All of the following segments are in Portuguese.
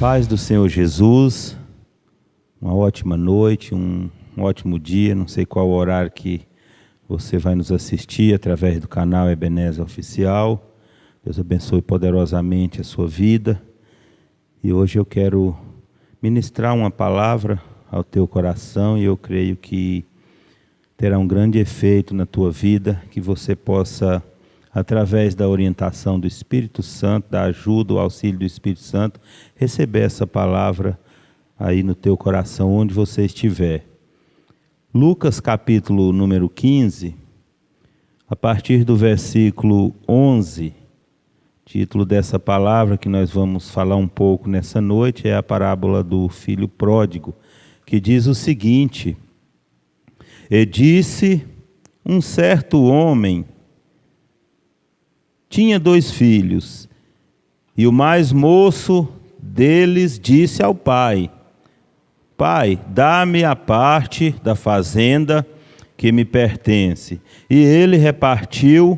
Paz do Senhor Jesus, uma ótima noite, um ótimo dia, não sei qual horário que você vai nos assistir através do canal Ebenezer Oficial. Deus abençoe poderosamente a sua vida. E hoje eu quero ministrar uma palavra ao teu coração e eu creio que terá um grande efeito na tua vida, que você possa, através da orientação do Espírito Santo, da ajuda, o auxílio do Espírito Santo, receber essa palavra aí no teu coração, onde você estiver. Lucas capítulo número 15, a partir do versículo 11, título dessa palavra que nós vamos falar um pouco nessa noite é a parábola do filho pródigo, que diz o seguinte: E disse um certo homem, tinha 2 filhos, e o mais moço deles disse ao pai: Pai, dá-me a parte da fazenda que me pertence. E ele repartiu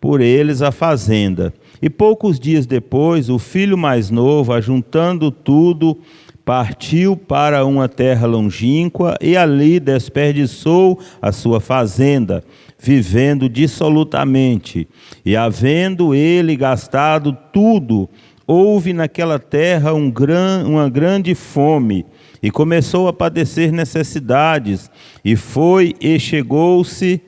por eles a fazenda. E poucos dias depois, o filho mais novo, ajuntando tudo, partiu para uma terra longínqua e ali desperdiçou a sua fazenda, vivendo dissolutamente. E havendo ele gastado tudo, houve naquela terra uma grande fome, e começou a padecer necessidades, e foi e chegou-se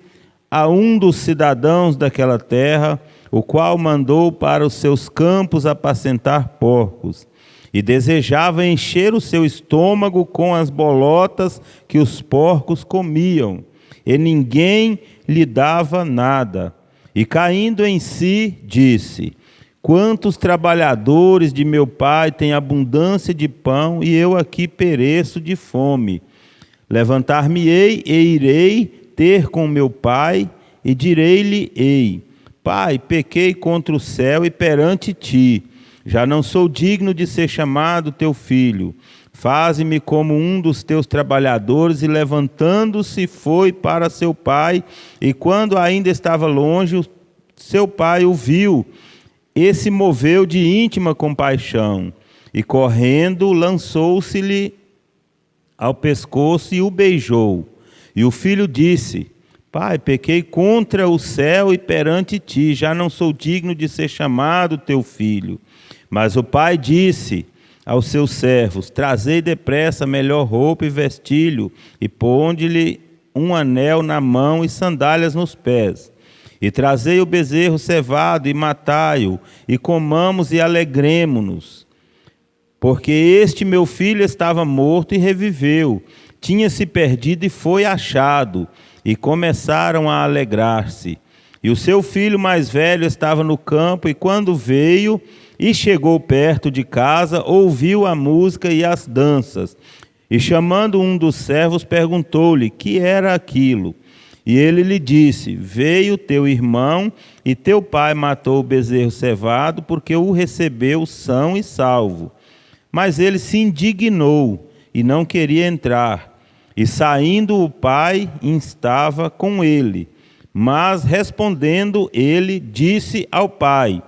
a um dos cidadãos daquela terra, o qual mandou para os seus campos apacentar porcos, e desejava encher o seu estômago com as bolotas que os porcos comiam, e ninguém lhe dava nada. E caindo em si, disse: Quantos trabalhadores de meu pai têm abundância de pão, e eu aqui pereço de fome. Levantar-me-ei e irei ter com meu pai, e direi-lhe-ei: Pai, pequei contra o céu e perante ti. Já não sou digno de ser chamado teu filho. Faze-me como um dos teus trabalhadores. E levantando-se foi para seu pai, e quando ainda estava longe, seu pai o viu, e se moveu de íntima compaixão, e correndo lançou-se-lhe ao pescoço e o beijou. E o filho disse: Pai, pequei contra o céu e perante ti, já não sou digno de ser chamado teu filho. Mas o pai disse aos seus servos: Trazei depressa a melhor roupa e vestilho, e ponde-lhe um anel na mão e sandálias nos pés. E trazei o bezerro cevado e matai-o, e comamos e alegremo-nos. Porque este meu filho estava morto e reviveu, tinha-se perdido e foi achado. E começaram a alegrar-se. E o seu filho mais velho estava no campo, e quando veio e chegou perto de casa, ouviu a música e as danças. E chamando um dos servos, perguntou-lhe que era aquilo. E ele lhe disse: Veio teu irmão, e teu pai matou o bezerro cevado, porque o recebeu são e salvo. Mas ele se indignou, e não queria entrar. E saindo o pai, instava com ele. Mas respondendo ele, disse ao pai: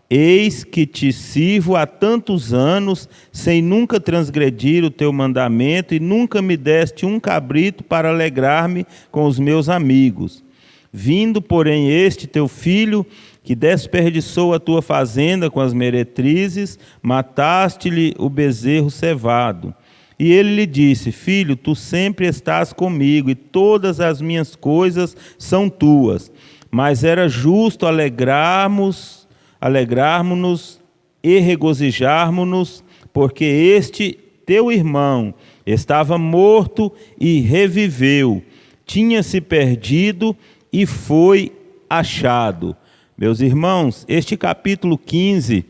Eis que te sirvo há tantos anos, sem nunca transgredir o teu mandamento, e nunca me deste um cabrito para alegrar-me com os meus amigos. Vindo, porém, este teu filho, que desperdiçou a tua fazenda com as meretrizes, mataste-lhe o bezerro cevado. E ele lhe disse: Filho, tu sempre estás comigo, e todas as minhas coisas são tuas. Mas era justo alegrarmos-nos e regozijarmos-nos, porque este teu irmão estava morto e reviveu, tinha-se perdido e foi achado. Meus irmãos, este capítulo 15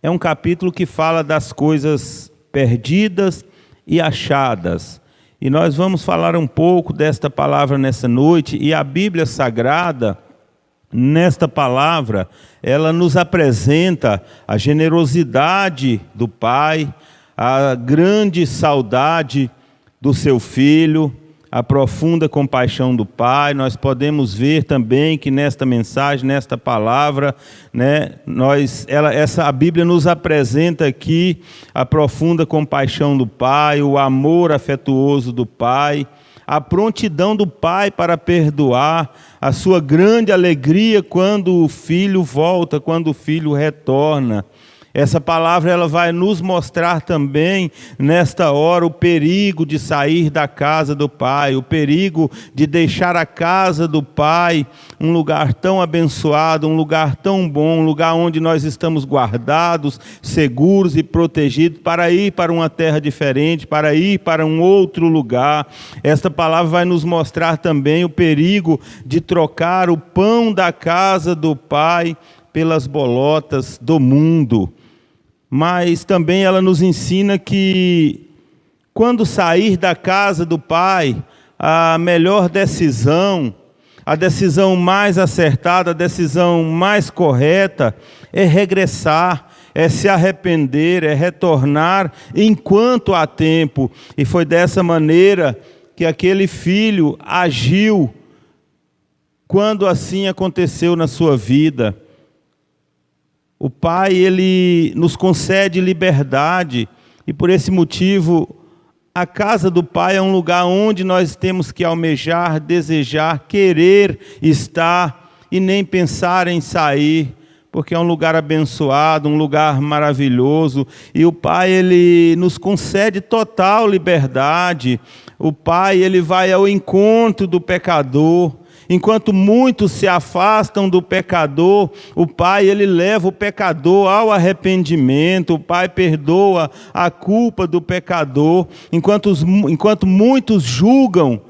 é um capítulo que fala das coisas perdidas e achadas. E nós vamos falar um pouco desta palavra nessa noite, e a Bíblia Sagrada, nesta palavra, ela nos apresenta a generosidade do Pai, a grande saudade do seu filho, a profunda compaixão do Pai. Nós podemos ver também que nesta mensagem, nesta palavra, né, a Bíblia nos apresenta aqui a profunda compaixão do Pai, o amor afetuoso do Pai, a prontidão do Pai para perdoar, a sua grande alegria quando o filho volta, quando o filho retorna. Essa palavra ela vai nos mostrar também, nesta hora, o perigo de sair da casa do Pai, o perigo de deixar a casa do Pai, um lugar tão abençoado, um lugar tão bom, um lugar onde nós estamos guardados, seguros e protegidos, para ir para uma terra diferente, para ir para um outro lugar. Esta palavra vai nos mostrar também o perigo de trocar o pão da casa do Pai pelas bolotas do mundo. Mas também ela nos ensina que quando sair da casa do Pai, a melhor decisão, a decisão mais acertada, a decisão mais correta é regressar, é se arrepender, é retornar enquanto há tempo. E foi dessa maneira que aquele filho agiu quando assim aconteceu na sua vida. O Pai, Ele nos concede liberdade e por esse motivo a casa do Pai é um lugar onde nós temos que almejar, desejar, querer estar e nem pensar em sair, porque é um lugar abençoado, um lugar maravilhoso. E o Pai, Ele nos concede total liberdade. O Pai, Ele vai ao encontro do pecador. Enquanto muitos se afastam do pecador, o Pai, Ele leva o pecador ao arrependimento, o Pai perdoa a culpa do pecador. Enquanto muitos julgam,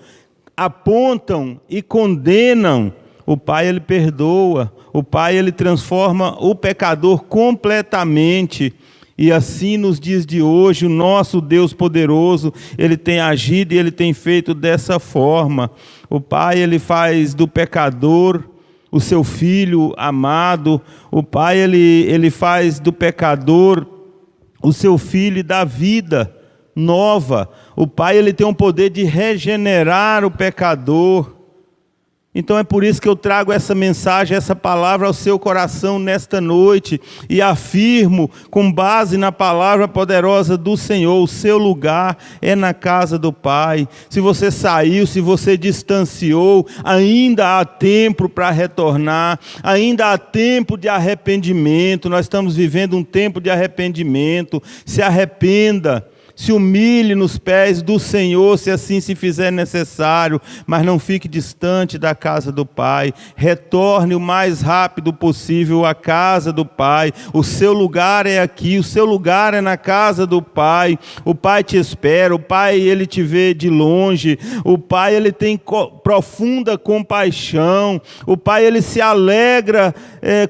apontam e condenam, o Pai, Ele perdoa, o Pai, Ele transforma o pecador completamente. E assim nos dias de hoje, o nosso Deus poderoso, Ele tem agido e Ele tem feito dessa forma. O Pai, Ele faz do pecador o seu filho amado. O Pai, Ele faz do pecador o seu filho e dá vida nova. O Pai, Ele tem o poder de regenerar o pecador. Então é por isso que eu trago essa mensagem, essa palavra ao seu coração nesta noite e afirmo, com base na palavra poderosa do Senhor, o seu lugar é na casa do Pai. Se você saiu, se você distanciou, ainda há tempo para retornar, ainda há tempo de arrependimento. Nós estamos vivendo um tempo de arrependimento. Se arrependa. Se humilhe nos pés do Senhor, se assim se fizer necessário, mas não fique distante da casa do Pai. Retorne o mais rápido possível à casa do Pai. O seu lugar é aqui, o seu lugar é na casa do Pai. O Pai te espera, o Pai, Ele te vê de longe. O Pai, Ele tem profunda compaixão. O Pai, Ele se alegra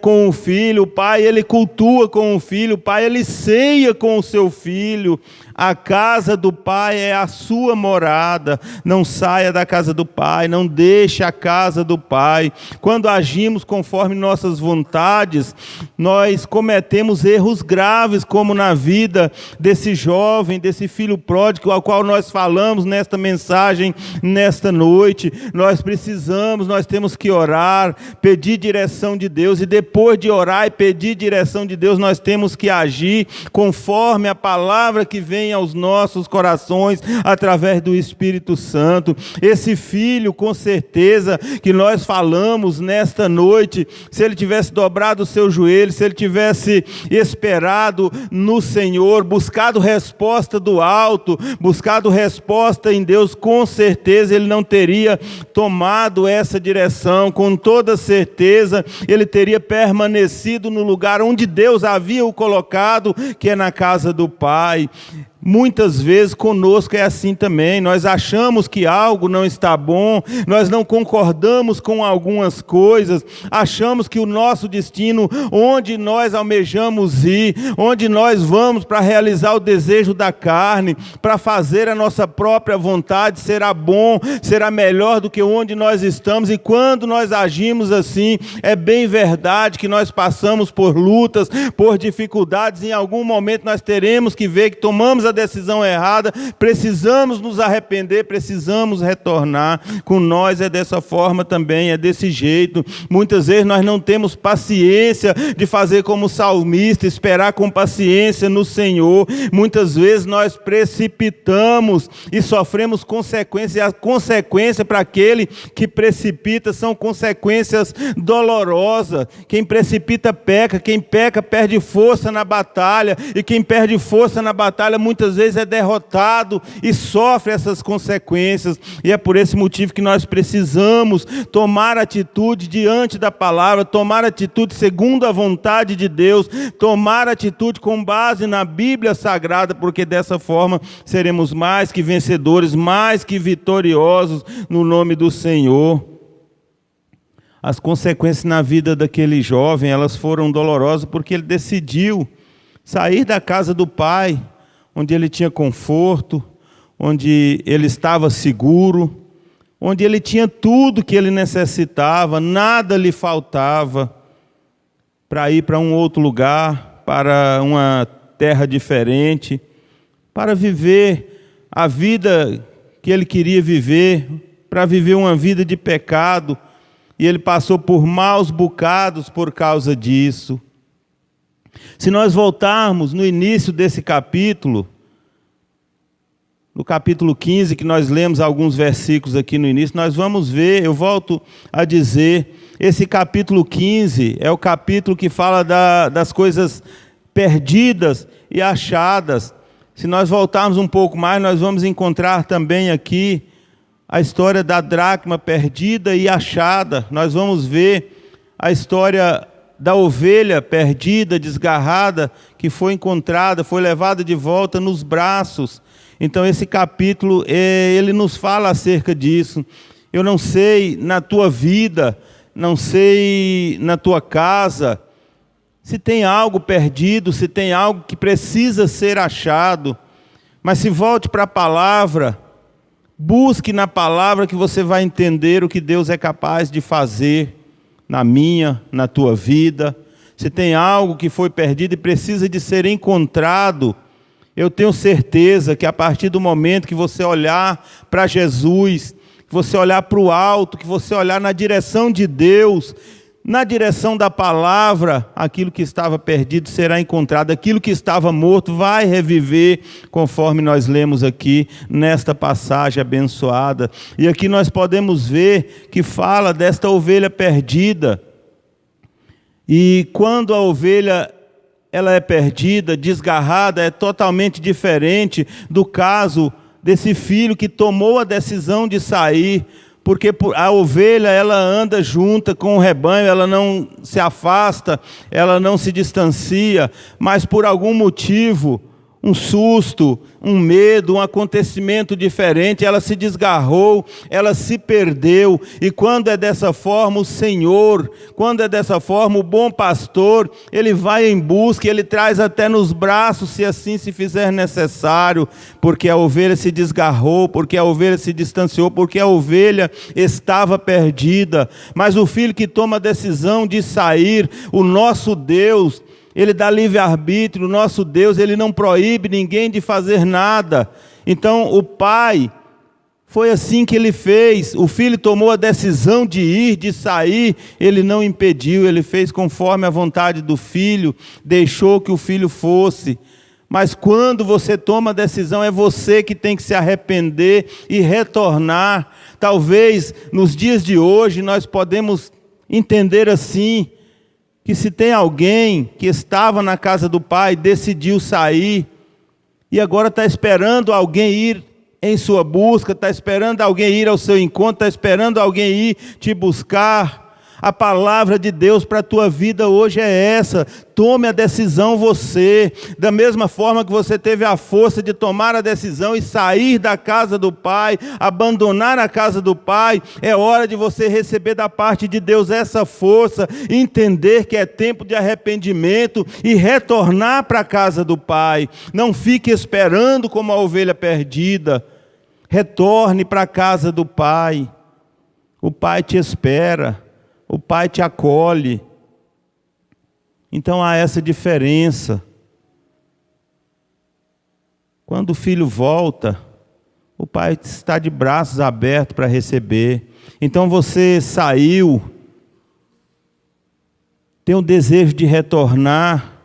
com o filho. O Pai, Ele cultua com o filho. O Pai, Ele ceia com o seu filho. A casa do Pai é a sua morada. Não saia da casa do Pai, não deixe a casa do Pai. Quando agimos conforme nossas vontades, nós cometemos erros graves, como na vida desse jovem, desse filho pródigo, ao qual nós falamos nesta mensagem, nesta noite. Nós temos que orar, pedir direção de Deus, e depois de orar e pedir direção de Deus, nós temos que agir conforme a palavra que vem aos nossos corações através do Espírito Santo. Esse filho, com certeza, que nós falamos nesta noite, se ele tivesse dobrado o seu joelho, se ele tivesse esperado no Senhor, buscado resposta do alto, buscado resposta em Deus, com certeza ele não teria tomado essa direção. Com toda certeza ele teria permanecido no lugar onde Deus havia o colocado, que é na casa do Pai. Muitas vezes conosco é assim também. Nós achamos que algo não está bom, nós não concordamos com algumas coisas, achamos que o nosso destino, onde nós almejamos ir, onde nós vamos para realizar o desejo da carne, para fazer a nossa própria vontade, será bom, será melhor do que onde nós estamos. E quando nós agimos assim, é bem verdade que nós passamos por lutas, por dificuldades. Em algum momento nós teremos que ver que tomamos a a decisão errada, precisamos nos arrepender, precisamos retornar. Com nós é dessa forma também, é desse jeito. Muitas vezes nós não temos paciência de fazer como o salmista, esperar com paciência no Senhor. Muitas vezes nós precipitamos e sofremos consequências, e a consequência para aquele que precipita são consequências dolorosas. Quem precipita peca, quem peca perde força na batalha, e quem perde força na batalha muitas vezes é derrotado e sofre essas consequências. E é por esse motivo que nós precisamos tomar atitude diante da palavra, tomar atitude segundo a vontade de Deus, tomar atitude com base na Bíblia Sagrada, porque dessa forma seremos mais que vencedores, mais que vitoriosos no nome do Senhor. As consequências na vida daquele jovem, elas foram dolorosas porque ele decidiu sair da casa do pai, onde ele tinha conforto, onde ele estava seguro, onde ele tinha tudo que ele necessitava, nada lhe faltava, para ir para um outro lugar, para uma terra diferente, para viver a vida que ele queria viver, para viver uma vida de pecado, e ele passou por maus bocados por causa disso. Se nós voltarmos no início desse capítulo, no capítulo 15, que nós lemos alguns versículos aqui no início, nós vamos ver, eu volto a dizer, esse capítulo 15 é o capítulo que fala das coisas perdidas e achadas. Se nós voltarmos um pouco mais, nós vamos encontrar também aqui a história da dracma perdida e achada. Nós vamos ver a história da ovelha perdida, desgarrada, que foi encontrada, foi levada de volta nos braços. Então esse capítulo, ele nos fala acerca disso. Eu não sei na tua vida, não sei na tua casa, se tem algo perdido, se tem algo que precisa ser achado, mas se volte para a palavra, busque na palavra que você vai entender o que Deus é capaz de fazer na minha, na tua vida. Se tem algo que foi perdido e precisa de ser encontrado, eu tenho certeza que a partir do momento que você olhar para Jesus, que você olhar para o alto, que você olhar na direção de Deus, na direção da palavra, aquilo que estava perdido será encontrado, aquilo que estava morto vai reviver, conforme nós lemos aqui nesta passagem abençoada. E aqui nós podemos ver que fala desta ovelha perdida. E quando a ovelha ela é perdida, desgarrada, é totalmente diferente do caso desse filho que tomou a decisão de sair, porque a ovelha ela anda junta com o rebanho, ela não se afasta, ela não se distancia, mas por algum motivo, um susto, um medo, um acontecimento diferente, ela se desgarrou, ela se perdeu. E quando é dessa forma, o Senhor, quando é dessa forma, o bom pastor, ele vai em busca, ele traz até nos braços, se assim se fizer necessário, porque a ovelha se desgarrou, porque a ovelha se distanciou, porque a ovelha estava perdida. Mas o filho que toma a decisão de sair, o nosso Deus, ele dá livre-arbítrio. O nosso Deus, ele não proíbe ninguém de fazer nada. Então o pai, foi assim que ele fez. O filho tomou a decisão de ir, de sair, ele não impediu, ele fez conforme a vontade do filho, deixou que o filho fosse. Mas quando você toma a decisão, é você que tem que se arrepender e retornar. Talvez nos dias de hoje nós podemos entender assim, que se tem alguém que estava na casa do pai, decidiu sair, e agora está esperando alguém ir em sua busca, está esperando alguém ir ao seu encontro, está esperando alguém ir te buscar. A palavra de Deus para a tua vida hoje é essa: tome a decisão você, da mesma forma que você teve a força de tomar a decisão e sair da casa do pai, abandonar a casa do pai, é hora de você receber da parte de Deus essa força, entender que é tempo de arrependimento e retornar para a casa do pai. Não fique esperando como a ovelha perdida, retorne para a casa do pai. O pai te espera, o pai te acolhe. Então há essa diferença. Quando o filho volta, o pai está de braços abertos para receber. Então você saiu, tem um desejo de retornar,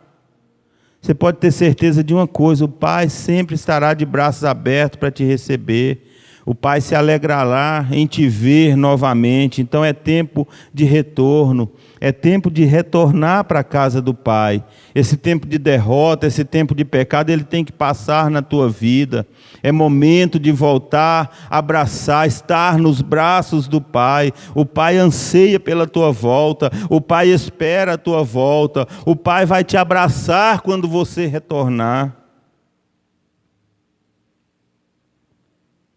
você pode ter certeza de uma coisa: o pai sempre estará de braços abertos para te receber. O pai se alegrará em te ver novamente. Então é tempo de retorno, é tempo de retornar para a casa do pai. Esse tempo de derrota, esse tempo de pecado, ele tem que passar na tua vida. É momento de voltar, abraçar, estar nos braços do pai. O pai anseia pela tua volta, o pai espera a tua volta, o pai vai te abraçar quando você retornar.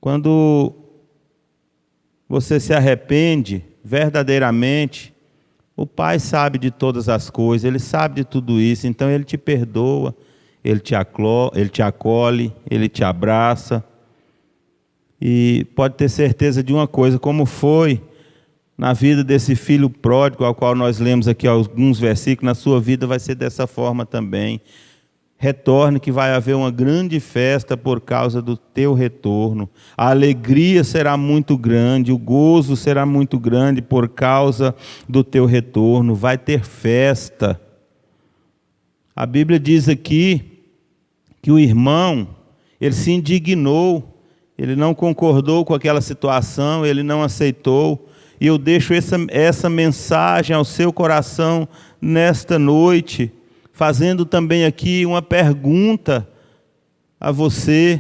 Quando você se arrepende verdadeiramente, o pai sabe de todas as coisas, ele sabe de tudo isso, então ele te perdoa, ele te acolhe, ele te abraça. E pode ter certeza de uma coisa: como foi na vida desse filho pródigo, ao qual nós lemos aqui alguns versículos, na sua vida vai ser dessa forma também. Retorne, que vai haver uma grande festa por causa do teu retorno. A alegria será muito grande, o gozo será muito grande por causa do teu retorno. Vai ter festa. A Bíblia diz aqui que o irmão, ele se indignou, ele não concordou com aquela situação, ele não aceitou. E eu deixo essa mensagem ao seu coração nesta noite, fazendo também aqui uma pergunta a você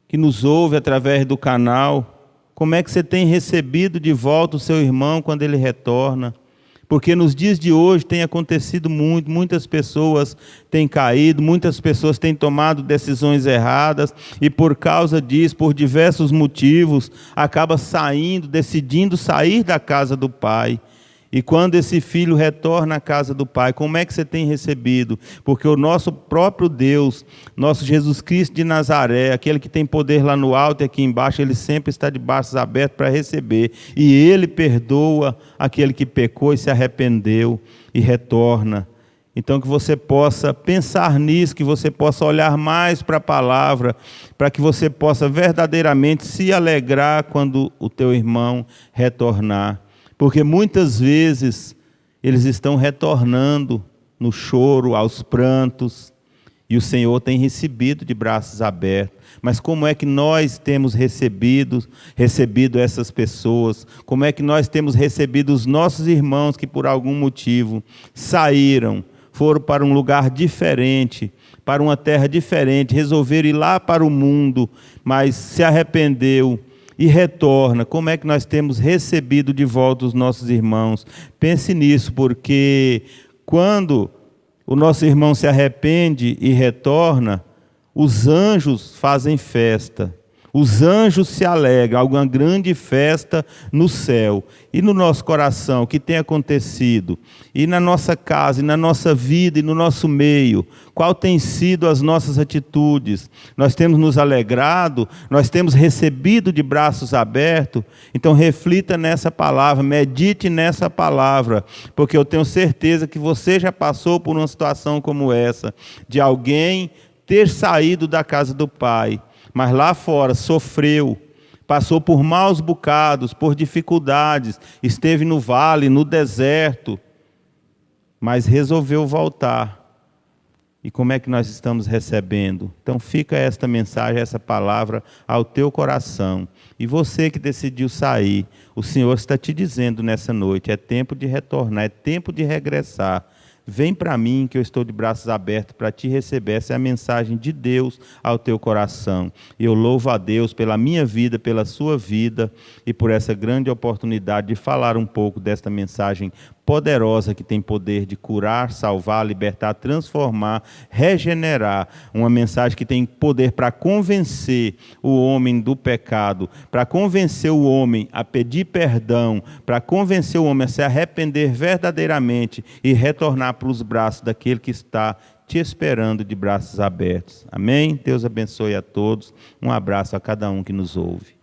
que nos ouve através do canal: como é que você tem recebido de volta o seu irmão quando ele retorna? Porque nos dias de hoje tem acontecido muito, muitas pessoas têm caído, muitas pessoas têm tomado decisões erradas e por causa disso, por diversos motivos, acaba decidindo sair da casa do pai. E quando esse filho retorna à casa do pai, como é que você tem recebido? Porque o nosso próprio Deus, nosso Jesus Cristo de Nazaré, aquele que tem poder lá no alto e aqui embaixo, ele sempre está de braços abertos para receber. E ele perdoa aquele que pecou e se arrependeu e retorna. Então que você possa pensar nisso, que você possa olhar mais para a palavra, para que você possa verdadeiramente se alegrar quando o teu irmão retornar. Porque muitas vezes eles estão retornando no choro, aos prantos, e o Senhor tem recebido de braços abertos. Mas como é que nós temos recebido essas pessoas? Como é que nós temos recebido os nossos irmãos que por algum motivo saíram, foram para um lugar diferente, para uma terra diferente, resolveram ir lá para o mundo, mas se arrependeu e retorna? Como é que nós temos recebido de volta os nossos irmãos? Pense nisso, porque quando o nosso irmão se arrepende e retorna, os anjos fazem festa. Os anjos se alegram, há uma grande festa no céu. E no nosso coração, o que tem acontecido? E na nossa casa, e na nossa vida, e no nosso meio, qual tem sido as nossas atitudes? Nós temos nos alegrado? Nós temos recebido de braços abertos? Então reflita nessa palavra, medite nessa palavra, porque eu tenho certeza que você já passou por uma situação como essa, de alguém ter saído da casa do pai, mas lá fora sofreu, passou por maus bocados, por dificuldades, esteve no vale, no deserto, mas resolveu voltar. E como é que nós estamos recebendo? Então fica esta mensagem, essa palavra ao teu coração. E você que decidiu sair, o Senhor está te dizendo nessa noite: é tempo de retornar, é tempo de regressar. Vem para mim, que eu estou de braços abertos para te receber. Essa é a mensagem de Deus ao teu coração. E eu louvo a Deus pela minha vida, pela sua vida e por essa grande oportunidade de falar um pouco desta mensagem poderosa que tem poder de curar, salvar, libertar, transformar, regenerar. Uma mensagem que tem poder para convencer o homem do pecado, para convencer o homem a pedir perdão, para convencer o homem a se arrepender verdadeiramente e retornar para os braços daquele que está te esperando de braços abertos. Amém? Deus abençoe a todos. Um abraço a cada um que nos ouve.